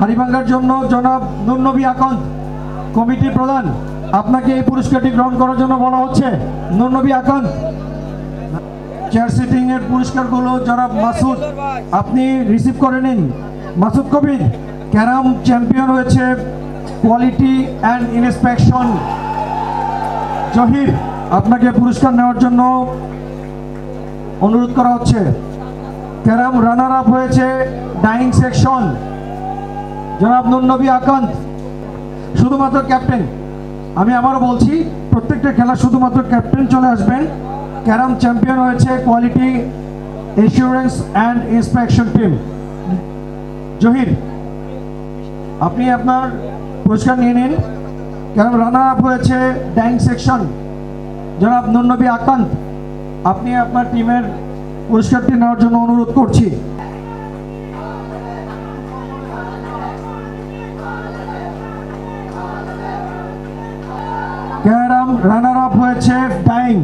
হাড়িভাঙ্গার জন্য জনাব নূর নবী আকন্দ কমিটির প্রধান, আপনাকে এই পুরস্কারটি গ্রহণ করার জন্য বলা হচ্ছে। নূর নবী আকন্দ। চেয়ার সিটিং এর পুরস্কারগুলো জনাব মাসুদ, আপনি রিসিভ করে নিন। মাসুদ কবির। ক্যারাম চ্যাম্পিয়ন হয়েছে কোয়ালিটি অ্যান্ড ইন্সপেকশন জহির, আপনাকে পুরস্কার নেওয়ার জন্য অনুরোধ করা হচ্ছে। ক্যারাম রানার আপ হয়েছে ডাইং সেকশন জনাব নূর নবী আকন্দ। শুধুমাত্র ক্যাপ্টেন, আমি আবারও বলছি, প্রত্যেকটা খেলা শুধুমাত্র ক্যাপ্টেন চলে আসবেন। ক্যারাম চ্যাম্পিয়ন হয়েছে quality assurance and inspection team Zahir, আপনি আপনার পুরস্কার নিয়ে নিন। ক্যারাম রানার আপ হয়েছে ডাইং সেকশন জনাব নূর নবী আকন্দ, আপনি আপনার টিমের পুরস্কারটি নেওয়ার জন্য অনুরোধ করছি। ক্যারাম রানার আপ হয়েছে ডাইং।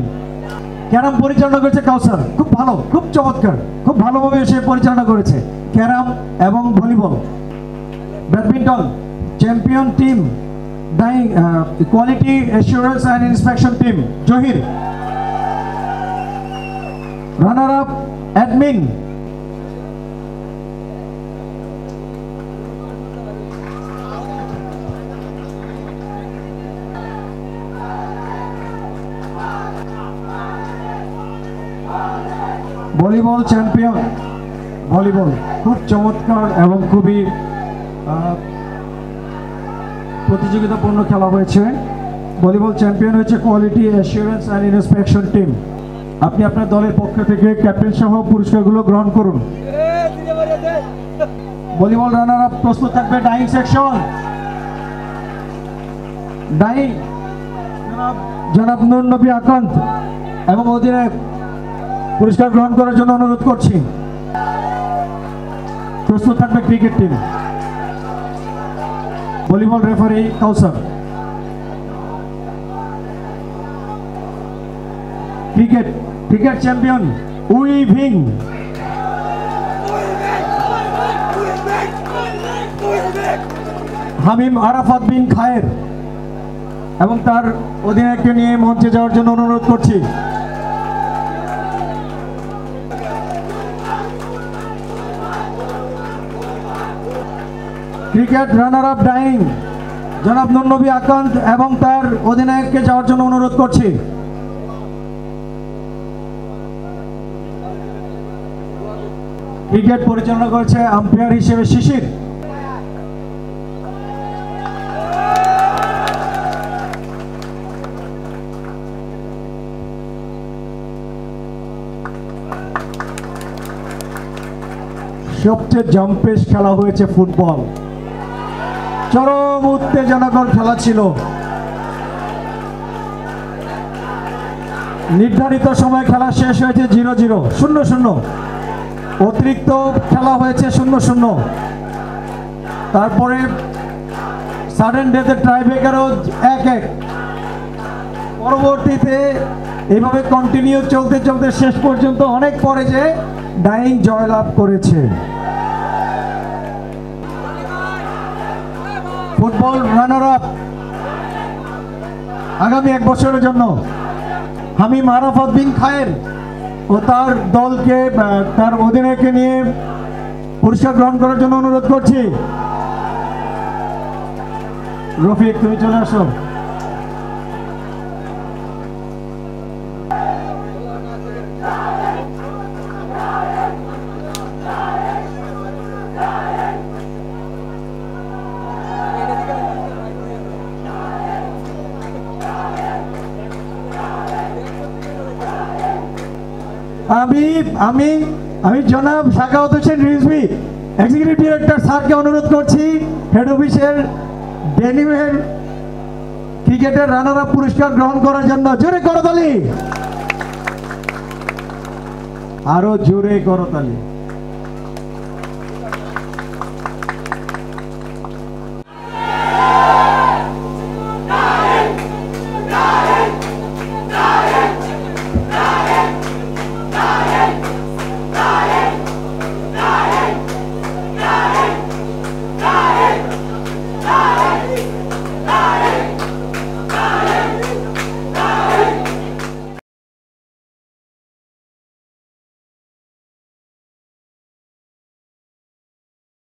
ক্যারাম পরিচালনা করেছে কাউসার, খুব ভালো, খুব চমৎকার, খুব ভালোভাবে সে পরিচালনা করেছে ক্যারাম এবং volleyball. Badminton champion team dyeing quality assurance and inspection team Zahir. Runner up admin volleyball champion volleyball, খুব চমৎকার এবং খুবই প্রতিযোগিতাপূর্ণ খেলা হয়েছে। ভলিবল চ্যাম্পিয়ন হয়েছে quality assurance and inspection team, আপনি আপনার দলের পক্ষ থেকে ক্যাপ্টেন সহ পুরস্কারগুলো গ্রহণ করুন। ভলিবল রানার আপ প্রস্তুত থাকবে ডাইং সেকশন। ডাইং জনাব নূর নবী আকন্দ এবং অধিনায়ক পুরস্কার গ্রহণ করার জন্য অনুরোধ করছি। প্রস্তুত থাকবে cricket team. Volleyball referee Kawsar. Cricket champion উইভিং। হামিম আরাফাত বিন খায়ের এবং তার অধিনায়ককে নিয়ে মঞ্চে যাওয়ার জন্য অনুরোধ করছি। ক্রিকেট রানার আপ ডাইং জনাব নূর নবী আকন্দ এবং তার অধিনায়ককে যাওয়ার জন্য অনুরোধ করছি। ক্রিকেট পরিচালনা করেছে আম্পায়ার হিসেবে শিশির। সবচেয়ে জম্পেশ খেলা হয়েছে ফুটবল, চরম উত্তেজনাকর খেলা ছিল। নির্ধারিত সময় খেলা শেষ হয়েছে 0-0, 0-0। অতিরিক্ত খেলা হয়েছে 0-0। তারপরে সাডেন ডেথে ট্রাইব্রেকারও 1-1। পরবর্তীতে এইভাবে কন্টিনিউ চলতে চলতে শেষ পর্যন্ত অনেক পরে যে ডাইং জয়লাভ করেছে। ফুটবল রানার আপ আগামী 1 বছরের জন্য হামিম আরাফাত বিন খায়ের ও তার দলকে, তার অধিনায়ককে নিয়ে পুরস্কার গ্রহণ করার জন্য অনুরোধ করছি। রফিক, তুমি চলে আসো। আমি জনাব সাখাওয়াত হোসেন রিজভী, এক্সিকিউটিভ ডিরেক্টর স্যারকে অনুরোধ করছি হেড অফিসের ডেনিমের ক্রিকেটের রানার আপ পুরস্কার গ্রহণ করার জন্য। জোরে করতালি, আরো জোরে করতালি।